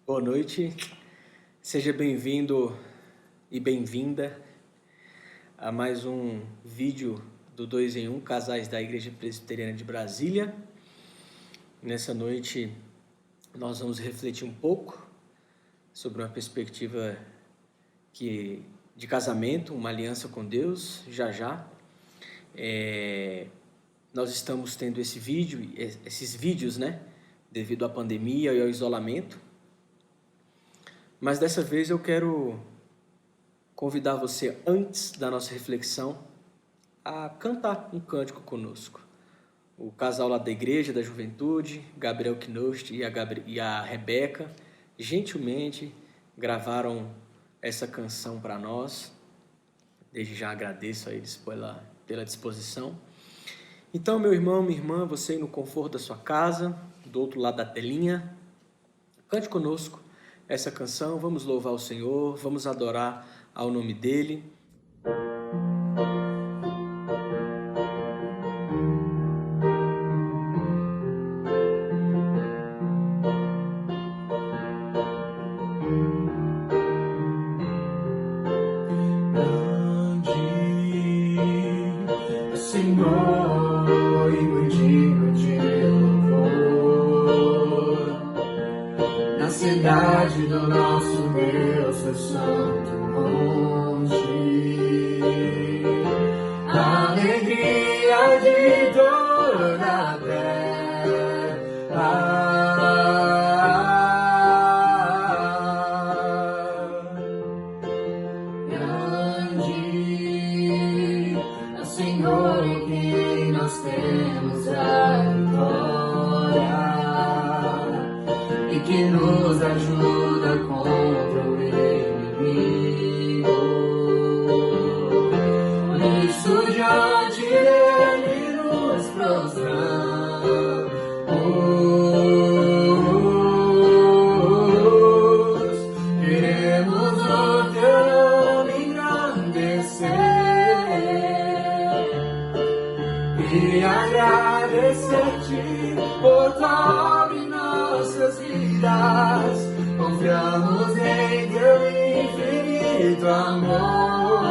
Boa noite, seja bem-vindo e bem-vinda a mais um vídeo do 2 em 1, Casais da Igreja Presbiteriana de Brasília. Nessa noite nós vamos refletir um pouco sobre uma perspectiva de casamento, uma aliança com Deus, já. Nós estamos tendo esses vídeos, devido à pandemia e ao isolamento. Mas dessa vez eu quero convidar você, antes da nossa reflexão, a cantar um cântico conosco. O casal lá da igreja, da juventude, Gabriel Knost e a Rebeca, gentilmente gravaram essa canção para nós. Desde já agradeço a eles pela disposição. Então, meu irmão, minha irmã, você aí no conforto da sua casa, do outro lado da telinha, cante conosco essa canção, vamos louvar o Senhor, vamos adorar ao nome dEle. Senhor, e digno de louvor, na cidade do nosso Deus, seu santo monte, a alegria de toda a terra. Senhor, em quem nós temos a vitória e que nos ajuda contra o inimigo. Por isso diante dele nos prostramos, queremos o teu nome engrandecer e agradecer-te por tua obra em nossas vidas. Confiamos em teu infinito amor,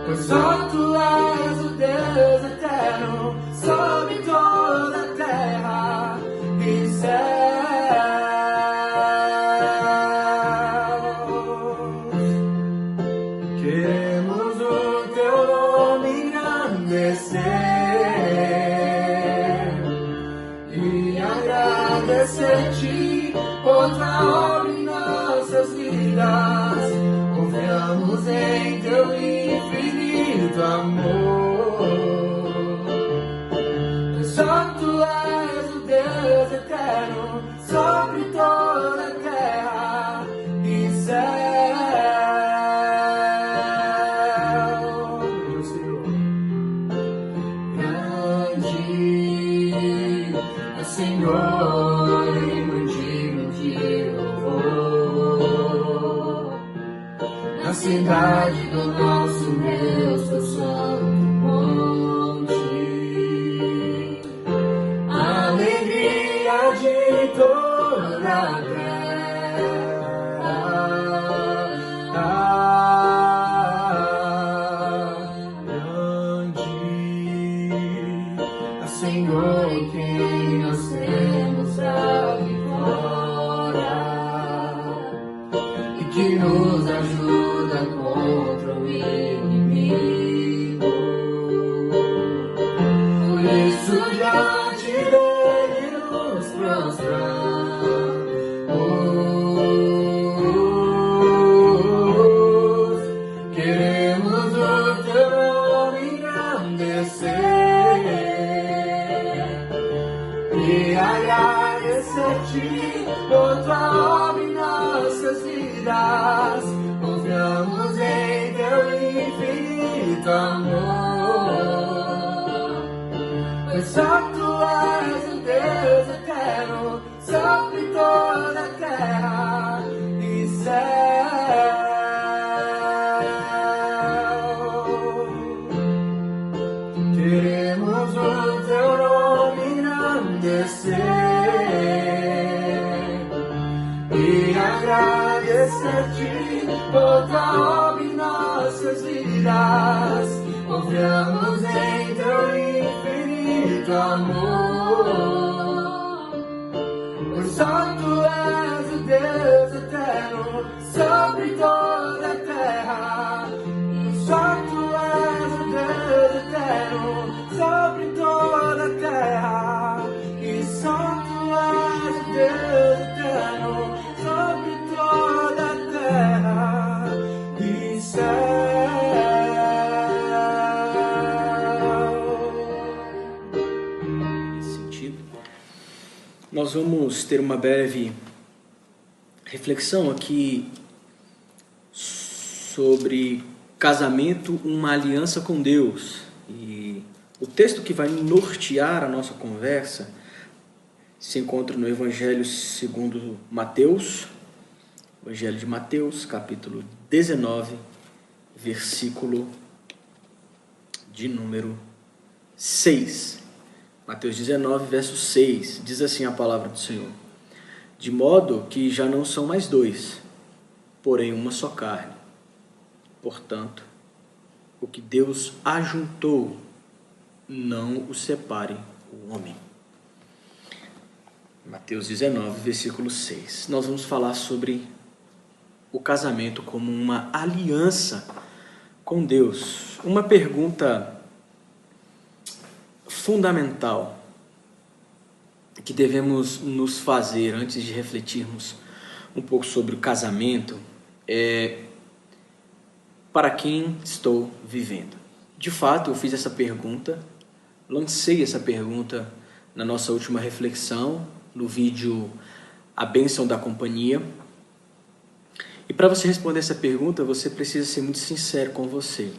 pois só tu és o Deus eterno sobre toda a terra e céu. Queremos o teu nome engrandecer e agradecer-te por tua obra em nossas vidas. Confiamos em teu infinito amor, pois só tu és o Deus eterno sobre toda a terra e céu. Senhor, digno de louvor, na cidade do nosso Deus, seu santo monte, a alegria de toda a terra. Senhor, em quem nós temos a vitória e que nos ajuda contra o inimigo. Por isso diante dele nos prostramos, queremos o teu nome engrandecer e agradecer-te por tua obra em nossas vidas. Confiamos em teu infinito amor, pois só tu és o Deus eterno sobre toda a terra e céu. Queremos o teu nome engrandecer outra obra em nossas vidas. Confiamos em teu infinito amor, pois só tu és o Deus eterno sobre toda a terra. Só tu és o Deus eterno sobre toda a terra. E só tu és o Deus eterno sobre toda a terra e céu. Nesse sentido, nós vamos ter uma breve reflexão aqui sobre casamento, uma aliança com Deus. E o texto que vai nortear a nossa conversa se encontra no Evangelho segundo Mateus, Evangelho de Mateus, capítulo 19, versículo de número 6. Mateus 19, verso 6, diz assim a palavra do Senhor: de modo que já não são mais dois, porém uma só carne. Portanto, o que Deus ajuntou, não o separe o homem. Mateus 19, versículo 6. Nós vamos falar sobre o casamento como uma aliança com Deus. Uma pergunta fundamental que devemos nos fazer antes de refletirmos um pouco sobre o casamento é: para quem estou vivendo? De fato, eu fiz essa pergunta, lancei essa pergunta na nossa última reflexão, no vídeo A Bênção da Companhia. E para você responder essa pergunta, você precisa ser muito sincero com você.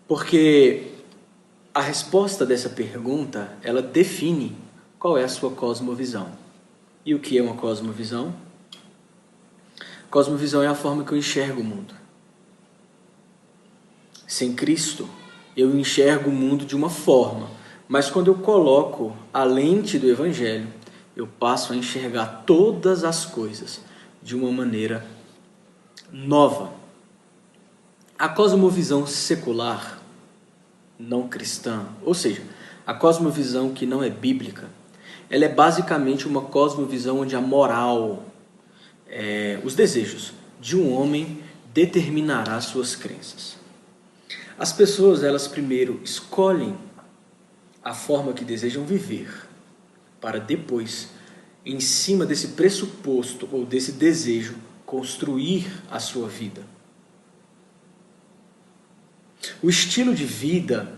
Porque a resposta dessa pergunta, ela define qual é a sua cosmovisão. E o que é uma cosmovisão? Cosmovisão é a forma que eu enxergo o mundo. Sem Cristo, eu enxergo o mundo de uma forma, mas quando eu coloco a lente do Evangelho, eu passo a enxergar todas as coisas de uma maneira nova. A cosmovisão secular, não cristã, ou seja, a cosmovisão que não é bíblica, ela é basicamente uma cosmovisão onde a moral, os desejos de um homem determinará suas crenças. As pessoas, elas primeiro escolhem a forma que desejam viver, para depois, em cima desse pressuposto ou desse desejo, construir a sua vida. O estilo de vida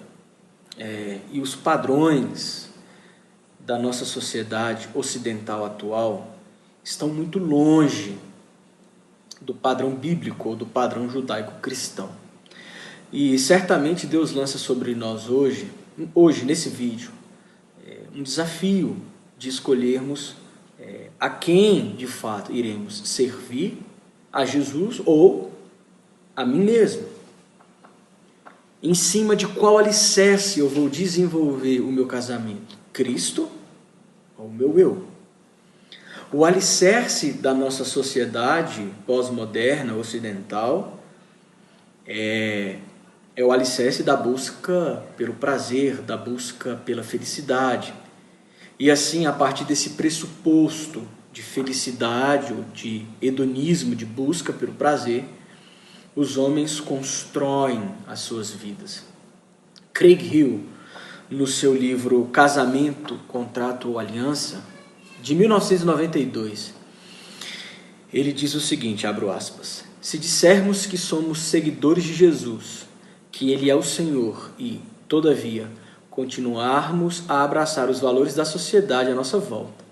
e os padrões da nossa sociedade ocidental atual estão muito longe do padrão bíblico ou do padrão judaico-cristão. E certamente Deus lança sobre nós hoje nesse vídeo, um desafio de escolhermos a quem de fato iremos servir, a Jesus ou a mim mesmo. Em cima de qual alicerce eu vou desenvolver o meu casamento? Cristo ou o meu eu? O alicerce da nossa sociedade pós-moderna, ocidental, é o alicerce da busca pelo prazer, da busca pela felicidade. E assim, a partir desse pressuposto de felicidade ou de hedonismo, de busca pelo prazer, os homens constroem as suas vidas. Craig Hill, no seu livro Casamento, Contrato ou Aliança, de 1992, ele diz o seguinte, abro aspas: se dissermos que somos seguidores de Jesus, que Ele é o Senhor e, todavia, continuarmos a abraçar os valores da sociedade à nossa volta,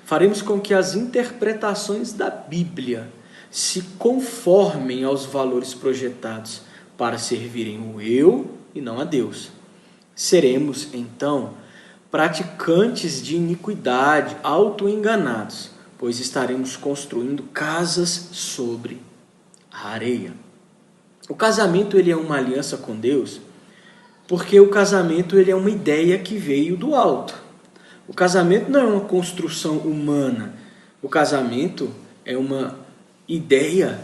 faremos com que as interpretações da Bíblia se conformem aos valores projetados para servirem o eu e não a Deus. Seremos, então, praticantes de iniquidade, autoenganados, pois estaremos construindo casas sobre a areia. O casamento, ele é uma aliança com Deus, porque o casamento, ele é uma ideia que veio do alto. O casamento não é uma construção humana. O casamento é uma ideia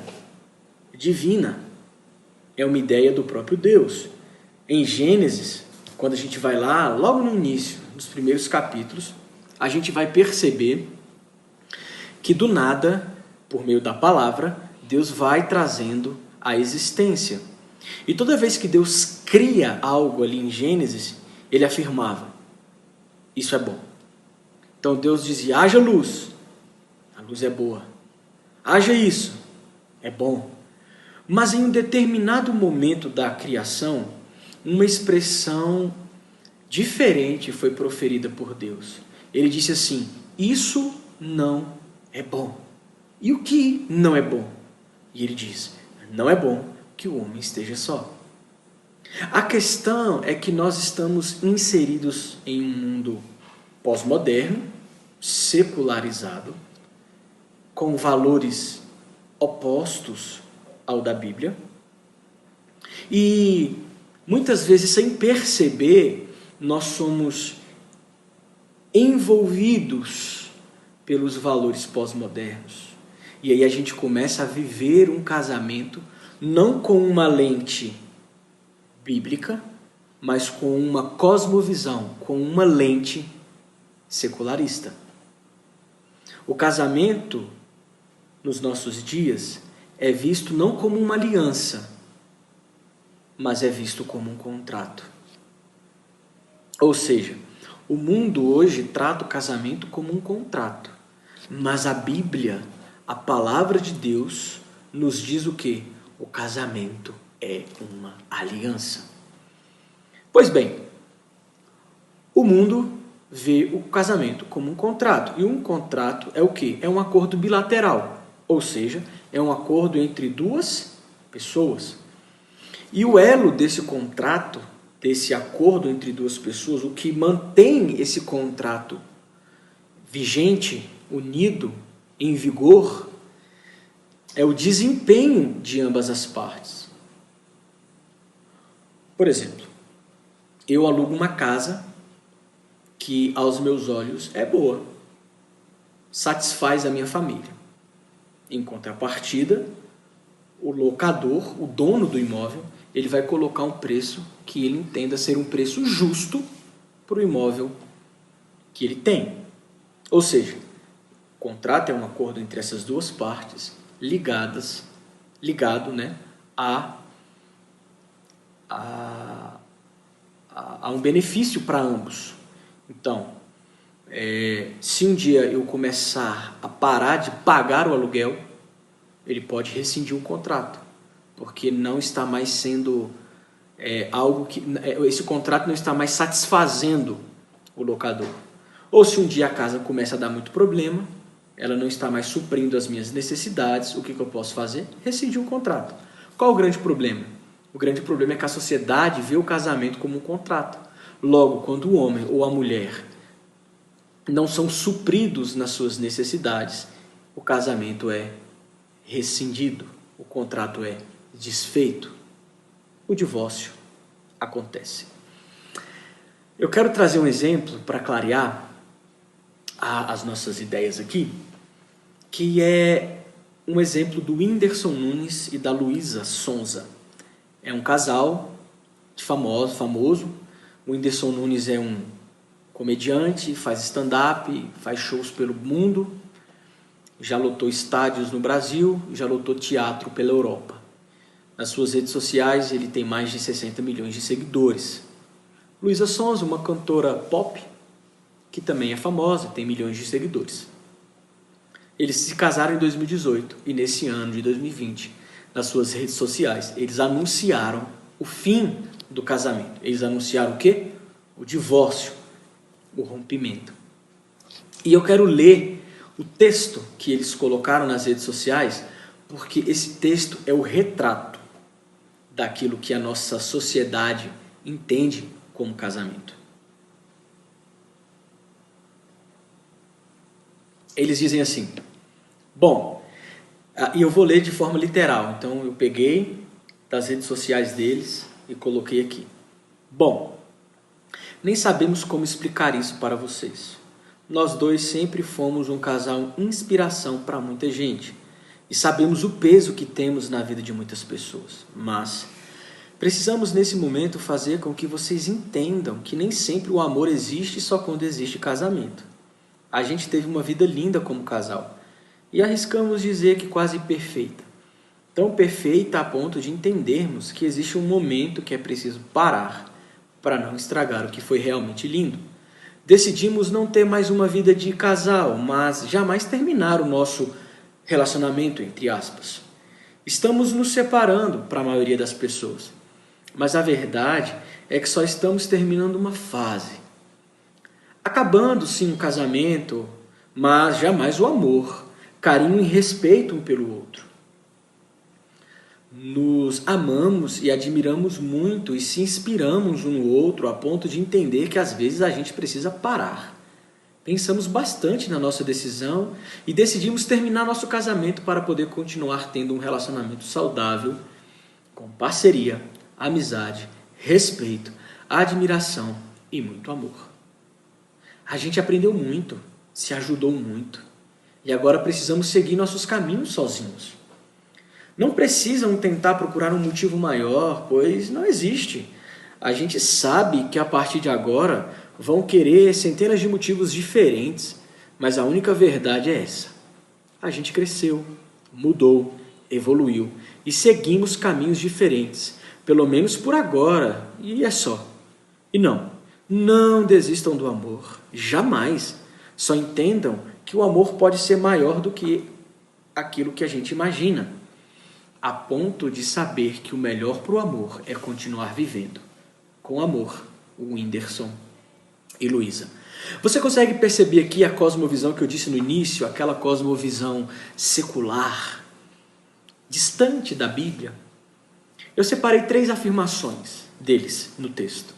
divina. É uma ideia do próprio Deus. Em Gênesis, quando a gente vai lá, logo no início, nos primeiros capítulos, a gente vai perceber que do nada, por meio da palavra, Deus vai trazendo a existência. E toda vez que Deus cria algo ali em Gênesis, ele afirmava: isso é bom. Então Deus dizia: haja luz, a luz é boa. Haja isso, é bom. Mas em um determinado momento da criação, uma expressão diferente foi proferida por Deus. Ele disse assim: isso não é bom. E o que não é bom? E ele diz: não é bom que o homem esteja só. A questão é que nós estamos inseridos em um mundo pós-moderno, secularizado, com valores opostos ao da Bíblia, e muitas vezes, sem perceber, nós somos envolvidos pelos valores pós-modernos. E aí a gente começa a viver um casamento não com uma lente bíblica, mas com uma cosmovisão, com uma lente secularista. O casamento, nos nossos dias, é visto não como uma aliança, mas é visto como um contrato. Ou seja, o mundo hoje trata o casamento como um contrato, mas a Bíblia, a palavra de Deus, nos diz o quê? O casamento é uma aliança. Pois bem, o mundo vê o casamento como um contrato, e um contrato é o quê? É um acordo bilateral. Ou seja, é um acordo entre duas pessoas. E o elo desse contrato, desse acordo entre duas pessoas, o que mantém esse contrato vigente, unido, em vigor, é o desempenho de ambas as partes. Por exemplo, eu alugo uma casa que, aos meus olhos, é boa, satisfaz a minha família. Em contrapartida, o locador, o dono do imóvel, ele vai colocar um preço que ele entenda ser um preço justo para o imóvel que ele tem. Ou seja, o contrato é um acordo entre essas duas partes ligado, né, a um benefício para ambos. Então, se um dia eu começar a parar de pagar o aluguel, ele pode rescindir o contrato, porque não está mais sendo algo que... esse contrato não está mais satisfazendo o locador. Ou se um dia a casa começa a dar muito problema, ela não está mais suprindo as minhas necessidades, o que eu posso fazer? Rescindir o contrato. Qual o grande problema? O grande problema é que a sociedade vê o casamento como um contrato. Logo, quando o homem ou a mulher não são supridos nas suas necessidades, o casamento é rescindido, o contrato é desfeito, o divórcio acontece. Eu quero trazer um exemplo para clarear as nossas ideias aqui, que é um exemplo do Whindersson Nunes e da Luísa Sonza. É um casal famoso. O Whindersson Nunes é um comediante, faz stand-up, faz shows pelo mundo, já lotou estádios no Brasil, já lotou teatro pela Europa. Nas suas redes sociais ele tem mais de 60 milhões de seguidores. Luísa Sonza, uma cantora pop, que também é famosa, tem milhões de seguidores. Eles se casaram em 2018 e nesse ano de 2020, nas suas redes sociais, eles anunciaram o fim do casamento. Eles anunciaram o quê? O divórcio, o rompimento. E eu quero ler o texto que eles colocaram nas redes sociais, porque esse texto é o retrato daquilo que a nossa sociedade entende como casamento. Eles dizem assim, bom, e eu vou ler de forma literal, então eu peguei das redes sociais deles e coloquei aqui. Bom, nem sabemos como explicar isso para vocês. Nós dois sempre fomos um casal inspiração para muita gente. e sabemos o peso que temos na vida de muitas pessoas. Mas precisamos nesse momento fazer com que vocês entendam que nem sempre o amor existe só quando existe casamento. A gente teve uma vida linda como casal e arriscamos dizer que quase perfeita. Tão perfeita a ponto de entendermos que existe um momento que é preciso parar para não estragar o que foi realmente lindo. Decidimos não ter mais uma vida de casal, mas jamais terminar o nosso relacionamento, entre aspas. Estamos nos separando para a maioria das pessoas, mas a verdade é que só estamos terminando uma fase. Acabando sim o casamento, mas jamais o amor, carinho e respeito um pelo outro. Nos amamos e admiramos muito e se inspiramos um no outro a ponto de entender que às vezes a gente precisa parar. Pensamos bastante na nossa decisão e decidimos terminar nosso casamento para poder continuar tendo um relacionamento saudável, com parceria, amizade, respeito, admiração e muito amor. A gente aprendeu muito, se ajudou muito e agora precisamos seguir nossos caminhos sozinhos. Não precisam tentar procurar um motivo maior, pois não existe. A gente sabe que a partir de agora vão querer centenas de motivos diferentes, mas a única verdade é essa. A gente cresceu, mudou, evoluiu e seguimos caminhos diferentes, pelo menos por agora, e é só. E não desistam do amor, jamais. Só entendam que o amor pode ser maior do que aquilo que a gente imagina, a ponto de saber que o melhor para o amor é continuar vivendo. Com amor, o Whindersson e Luísa. Você consegue perceber aqui a cosmovisão que eu disse no início, aquela cosmovisão secular, distante da Bíblia? Eu separei 3 afirmações deles no texto.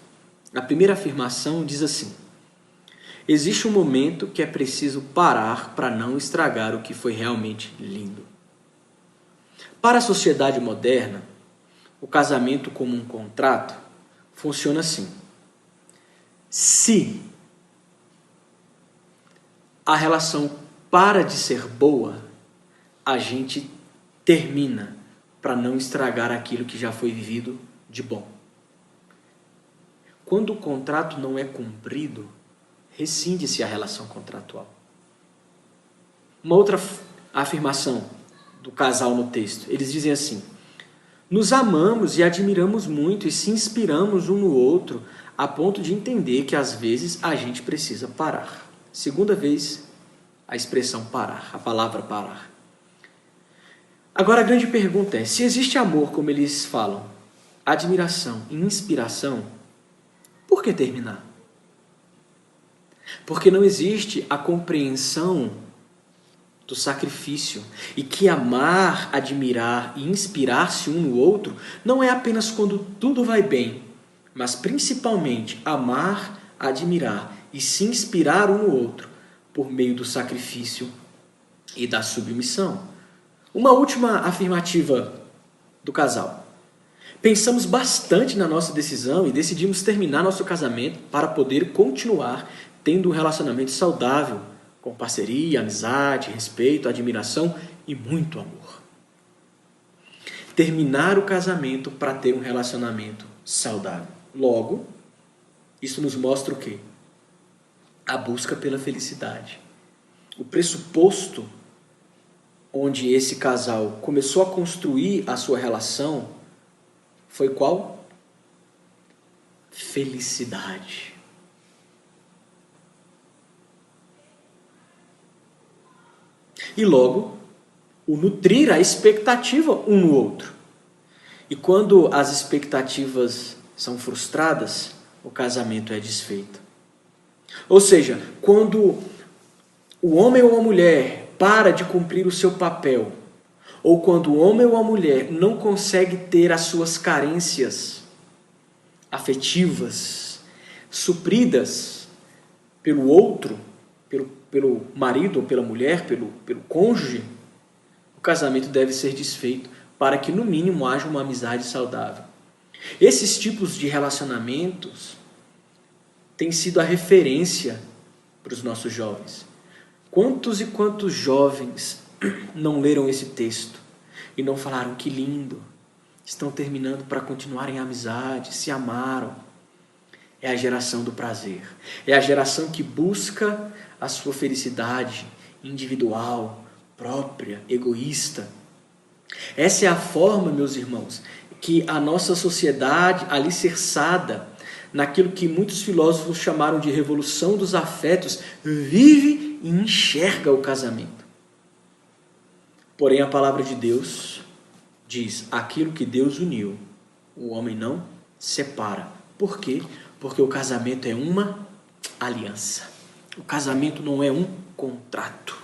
A primeira afirmação diz assim: existe um momento que é preciso parar para não estragar o que foi realmente lindo. Para a sociedade moderna, o casamento como um contrato funciona assim. Se a relação para de ser boa, a gente termina para não estragar aquilo que já foi vivido de bom. Quando o contrato não é cumprido, rescinde-se a relação contratual. Uma outra afirmação do casal no texto, eles dizem assim: nos amamos e admiramos muito e se inspiramos um no outro a ponto de entender que às vezes a gente precisa parar. Segunda vez a expressão parar, a palavra parar. Agora a grande pergunta é, se existe amor, como eles falam, admiração e inspiração, por que terminar? Porque não existe a compreensão do sacrifício e que amar, admirar e inspirar-se um no outro não é apenas quando tudo vai bem, mas principalmente amar, admirar e se inspirar um no outro por meio do sacrifício e da submissão. Uma última afirmativa do casal. Pensamos bastante na nossa decisão e decidimos terminar nosso casamento para poder continuar tendo um relacionamento saudável, com parceria, amizade, respeito, admiração e muito amor. Terminar o casamento para ter um relacionamento saudável. Logo, isso nos mostra o quê? A busca pela felicidade. O pressuposto onde esse casal começou a construir a sua relação foi qual? Felicidade. E logo, o nutrir a expectativa um no outro. E quando as expectativas são frustradas, o casamento é desfeito. Ou seja, quando o homem ou a mulher para de cumprir o seu papel, ou quando o homem ou a mulher não consegue ter as suas carências afetivas supridas pelo outro, pelo marido ou pela mulher, pelo cônjuge, o casamento deve ser desfeito para que no mínimo haja uma amizade saudável. Esses tipos de relacionamentos têm sido a referência para os nossos jovens. Quantos e quantos jovens não leram esse texto e não falaram que lindo, estão terminando para continuarem a amizade, se amaram. É a geração do prazer, é a geração que busca a sua felicidade individual, própria, egoísta. Essa é a forma, meus irmãos, que a nossa sociedade, alicerçada naquilo que muitos filósofos chamaram de revolução dos afetos, vive e enxerga o casamento. Porém, a palavra de Deus diz: aquilo que Deus uniu, o homem não separa. Por quê? Porque o casamento é uma aliança. O casamento não é um contrato.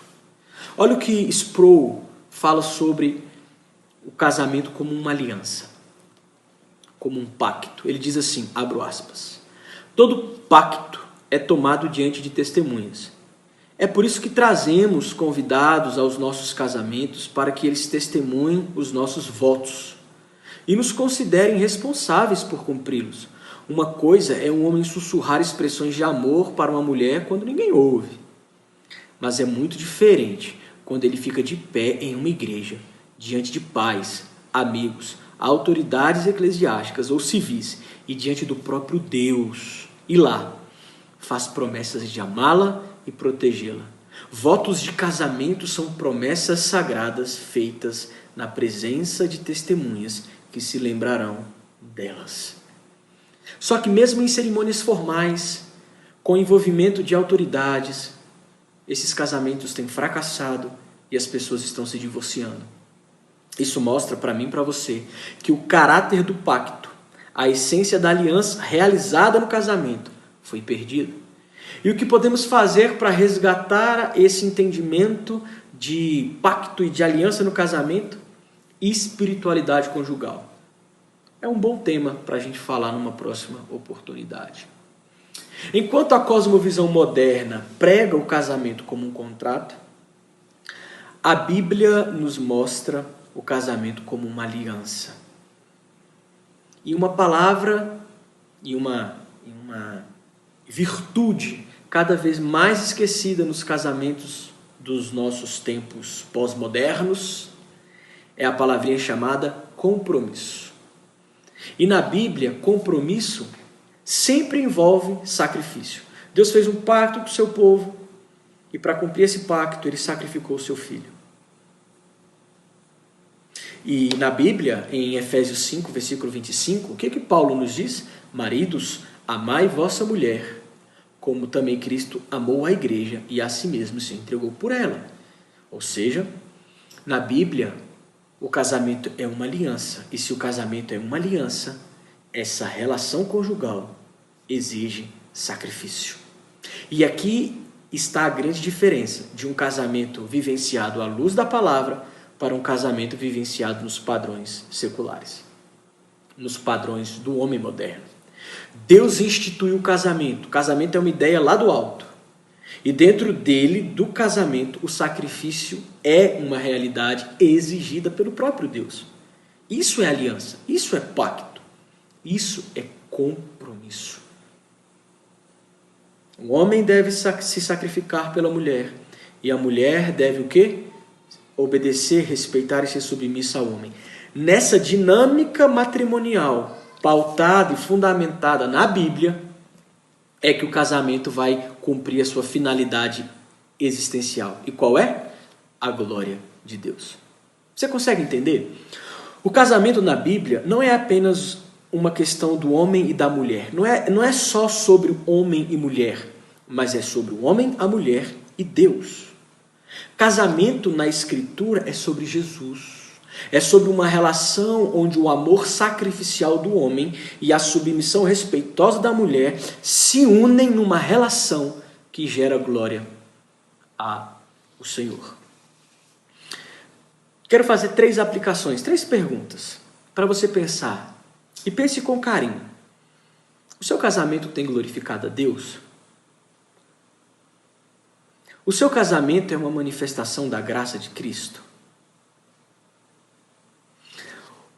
Olha o que Sproul fala sobre o casamento como uma aliança, como um pacto. Ele diz assim, abro aspas: todo pacto é tomado diante de testemunhas. É por isso que trazemos convidados aos nossos casamentos para que eles testemunhem os nossos votos e nos considerem responsáveis por cumpri-los. Uma coisa é um homem sussurrar expressões de amor para uma mulher quando ninguém ouve. Mas é muito diferente quando ele fica de pé em uma igreja, diante de pais, amigos, autoridades eclesiásticas ou civis e diante do próprio Deus. E lá faz promessas de amá-la e protegê-la. Votos de casamento são promessas sagradas feitas na presença de testemunhas que se lembrarão delas. Só que mesmo em cerimônias formais, com envolvimento de autoridades, esses casamentos têm fracassado e as pessoas estão se divorciando. Isso mostra para mim e para você que o caráter do pacto, a essência da aliança realizada no casamento, foi perdido. E o que podemos fazer para resgatar esse entendimento de pacto e de aliança no casamento? Espiritualidade conjugal. É um bom tema para a gente falar numa próxima oportunidade. Enquanto a cosmovisão moderna prega o casamento como um contrato, a Bíblia nos mostra o casamento como uma aliança. E uma palavra e uma virtude cada vez mais esquecida nos casamentos dos nossos tempos pós-modernos é a palavrinha chamada compromisso. E na Bíblia, compromisso sempre envolve sacrifício. Deus fez um pacto com o seu povo e para cumprir esse pacto ele sacrificou o seu filho. E na Bíblia, em Efésios 5, versículo 25, o que Paulo nos diz? Maridos, amai vossa mulher, como também Cristo amou a igreja e a si mesmo se entregou por ela. Ou seja, na Bíblia, o casamento é uma aliança. E se o casamento é uma aliança, essa relação conjugal exige sacrifício. E aqui está a grande diferença de um casamento vivenciado à luz da palavra para um casamento vivenciado nos padrões seculares, nos padrões do homem moderno. Deus instituiu o casamento. O casamento é uma ideia lá do alto. E dentro dele, do casamento, o sacrifício é uma realidade exigida pelo próprio Deus. Isso é aliança, isso é pacto, isso é compromisso. O homem deve se sacrificar pela mulher e a mulher deve o quê? Obedecer, respeitar e ser submissa ao homem. Nessa dinâmica matrimonial, pautada e fundamentada na Bíblia, é que o casamento vai cumprir a sua finalidade existencial. E qual é? A glória de Deus. Você consegue entender? O casamento na Bíblia não é apenas uma questão do homem e da mulher. Não é só sobre o homem e mulher, mas é sobre o homem, a mulher e Deus. Casamento na Escritura é sobre Jesus. É sobre uma relação onde o amor sacrificial do homem e a submissão respeitosa da mulher se unem numa relação que gera glória ao Senhor. Quero fazer 3 aplicações, 3 perguntas para você pensar. E pense com carinho. O seu casamento tem glorificado a Deus? O seu casamento é uma manifestação da graça de Cristo?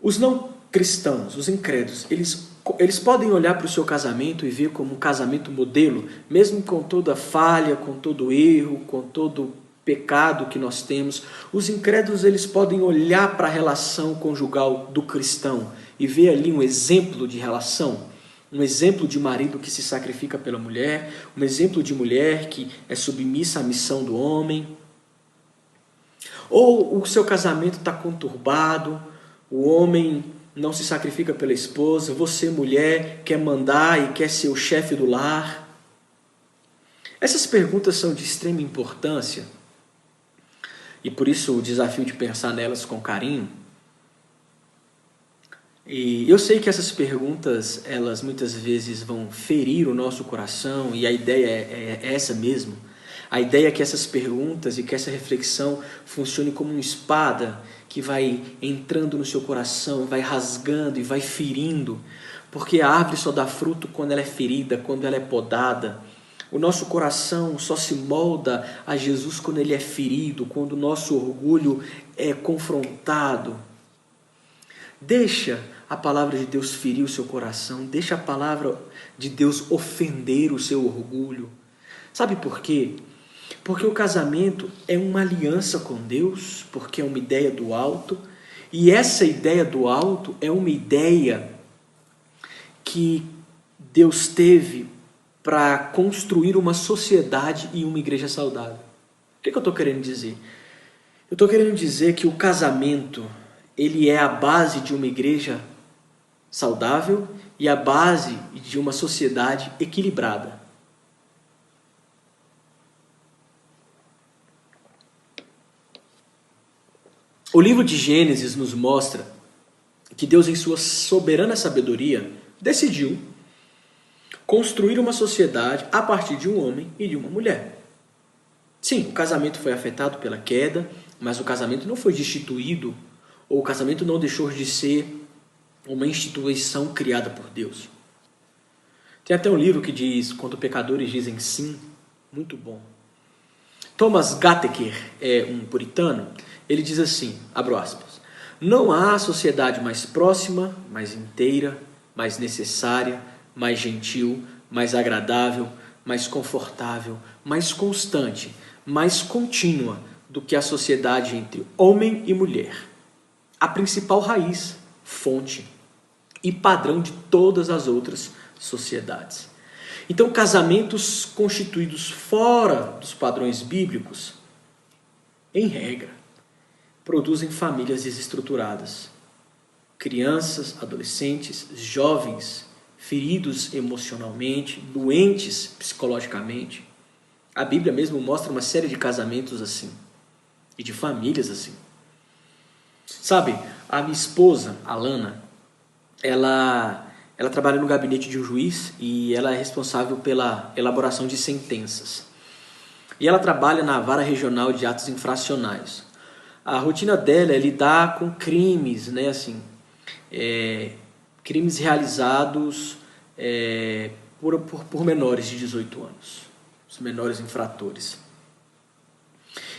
Os não cristãos, os incrédulos, eles podem olhar para o seu casamento e ver como um casamento modelo, mesmo com toda falha, com todo erro, com todo pecado que nós temos. Os incrédulos, eles podem olhar para a relação conjugal do cristão e ver ali um exemplo de relação, um exemplo de marido que se sacrifica pela mulher, um exemplo de mulher que é submissa à missão do homem. Ou o seu casamento está conturbado, o homem não se sacrifica pela esposa, você, mulher, quer mandar e quer ser o chefe do lar. Essas perguntas são de extrema importância e por isso o desafio de pensar nelas com carinho. E eu sei que essas perguntas, elas muitas vezes vão ferir o nosso coração e a ideia é essa mesmo. A ideia é que essas perguntas e que essa reflexão funcione como uma espada que vai entrando no seu coração, vai rasgando e vai ferindo, porque a árvore só dá fruto quando ela é ferida, quando ela é podada. O nosso coração só se molda a Jesus quando ele é ferido, quando o nosso orgulho é confrontado. Deixa a palavra de Deus ferir o seu coração, deixa a palavra de Deus ofender o seu orgulho. Sabe por quê? Porque o casamento é uma aliança com Deus, porque é uma ideia do alto, e essa ideia do alto é uma ideia que Deus teve para construir uma sociedade e uma igreja saudável. O que eu estou querendo dizer? Eu estou querendo dizer que o casamento, ele é a base de uma igreja saudável e a base de uma sociedade equilibrada. O livro de Gênesis nos mostra que Deus, em sua soberana sabedoria, decidiu construir uma sociedade a partir de um homem e de uma mulher. Sim, o casamento foi afetado pela queda, mas o casamento não foi destituído, ou o casamento não deixou de ser uma instituição criada por Deus. Tem até um livro que diz, quando pecadores dizem sim, muito bom. Thomas Gattaker é um puritano. Ele diz assim, abro aspas, não há sociedade mais próxima, mais inteira, mais necessária, mais gentil, mais agradável, mais confortável, mais constante, mais contínua do que a sociedade entre homem e mulher. A principal raiz, fonte e padrão de todas as outras sociedades. Então, casamentos constituídos fora dos padrões bíblicos, em regra, produzem famílias desestruturadas. Crianças, adolescentes, jovens, feridos emocionalmente, doentes psicologicamente. A Bíblia mesmo mostra uma série de casamentos assim, e de famílias assim. Sabe, a minha esposa, Alana, ela trabalha no gabinete de um juiz e ela é responsável pela elaboração de sentenças. E ela trabalha na vara regional de atos infracionais. A rotina dela é lidar com crimes, né, assim, crimes realizados por menores de 18 anos, os menores infratores.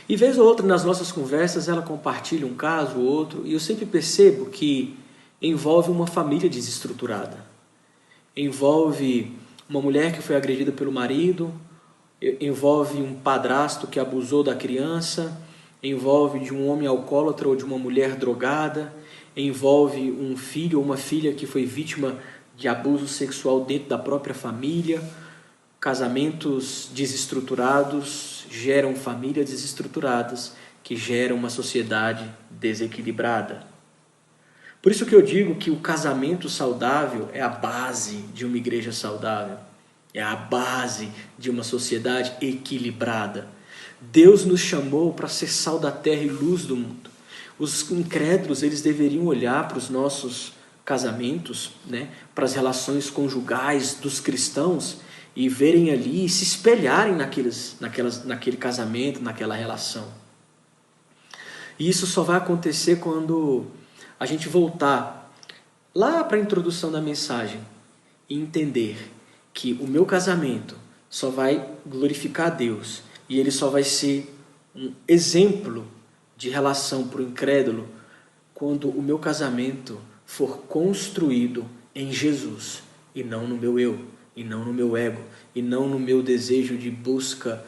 E vez ou outra nas nossas conversas ela compartilha um caso ou outro e eu sempre percebo que envolve uma família desestruturada. Envolve uma mulher que foi agredida pelo marido, envolve um padrasto que abusou da criança, envolve de um homem alcoólatra ou de uma mulher drogada, envolve um filho ou uma filha que foi vítima de abuso sexual dentro da própria família. Casamentos desestruturados geram famílias desestruturadas que geram uma sociedade desequilibrada. Por isso que eu digo que o casamento saudável é a base de uma igreja saudável, é a base de uma sociedade equilibrada. Deus nos chamou para ser sal da terra e luz do mundo. Os incrédulos, eles deveriam olhar para os nossos casamentos, né, para as relações conjugais dos cristãos e verem ali, se espelharem naquele casamento, naquela relação. E isso só vai acontecer quando a gente voltar lá para a introdução da mensagem e entender que o meu casamento só vai glorificar a Deus e ele só vai ser um exemplo de relação para o incrédulo quando o meu casamento for construído em Jesus e não no meu eu, e não no meu ego, e não no meu desejo de busca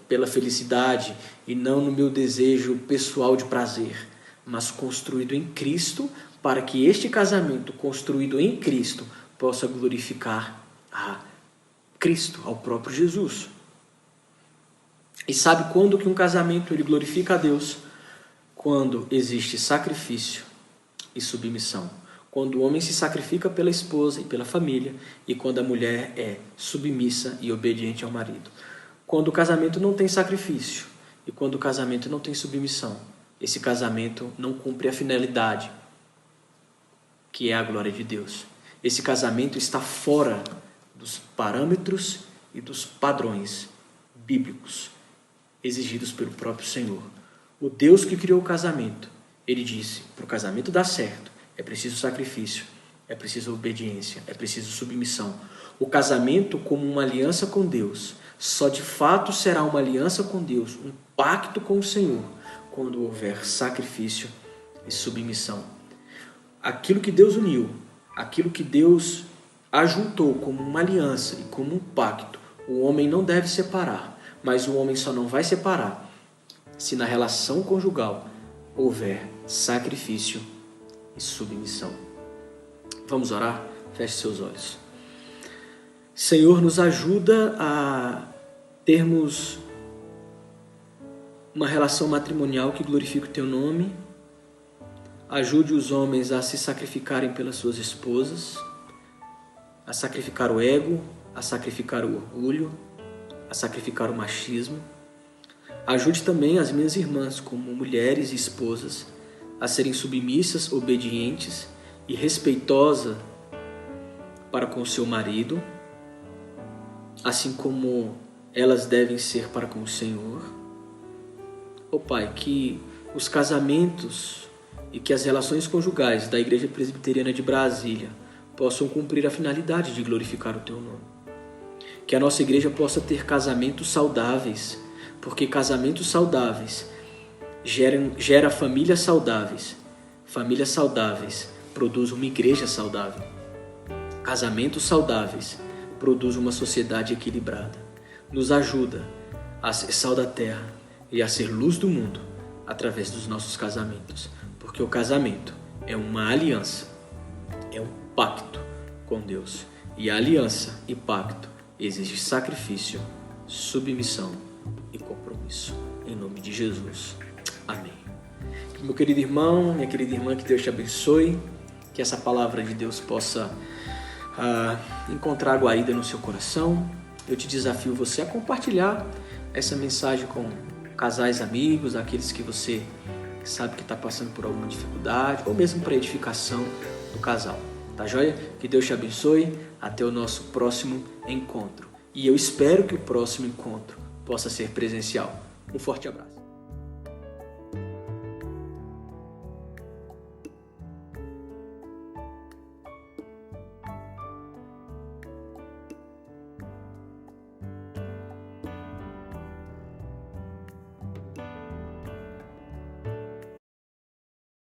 pela felicidade e não no meu desejo pessoal de prazer, mas construído em Cristo, para que este casamento construído em Cristo possa glorificar a Cristo, ao próprio Jesus. E sabe quando que um casamento ele glorifica a Deus? Quando existe sacrifício e submissão. Quando o homem se sacrifica pela esposa e pela família, e quando a mulher é submissa e obediente ao marido. Quando o casamento não tem sacrifício e quando o casamento não tem submissão, esse casamento não cumpre a finalidade, que é a glória de Deus. Esse casamento está fora dos parâmetros e dos padrões bíblicos exigidos pelo próprio Senhor. O Deus que criou o casamento, ele disse, para o casamento dar certo, é preciso sacrifício, é preciso obediência, é preciso submissão. O casamento como uma aliança com Deus, só de fato será uma aliança com Deus, um pacto com o Senhor, quando houver sacrifício e submissão. Aquilo que Deus uniu, aquilo que Deus ajuntou como uma aliança e como um pacto, o homem não deve separar, mas o homem só não vai separar se na relação conjugal houver sacrifício e submissão. Vamos orar? Feche seus olhos. Senhor, nos ajuda a termos uma relação matrimonial que glorifique o Teu nome. Ajude os homens a se sacrificarem pelas suas esposas, a sacrificar o ego, a sacrificar o orgulho, a sacrificar o machismo. Ajude também as minhas irmãs, como mulheres e esposas, a serem submissas, obedientes e respeitosas para com o seu marido, assim como elas devem ser para com o Senhor. Ó Pai, que os casamentos e que as relações conjugais da Igreja Presbiteriana de Brasília possam cumprir a finalidade de glorificar o Teu nome. Que a nossa igreja possa ter casamentos saudáveis, porque casamentos saudáveis gera famílias saudáveis. Famílias saudáveis produzem uma igreja saudável. Casamentos saudáveis produzem uma sociedade equilibrada. Nos ajuda a ser sal da terra e a ser luz do mundo através dos nossos casamentos, porque o casamento é uma aliança, é um pacto com Deus, e a aliança e pacto exige sacrifício, submissão e compromisso. Em nome de Jesus. Amém. Meu querido irmão, minha querida irmã, que Deus te abençoe, que essa palavra de Deus possa encontrar guarida no seu coração. Eu te desafio você a compartilhar essa mensagem com casais amigos, aqueles que você sabe que está passando por alguma dificuldade, ou mesmo para edificação do casal. Tá joia? Que Deus te abençoe. Até o nosso próximo encontro. E eu espero que o próximo encontro possa ser presencial. Um forte abraço.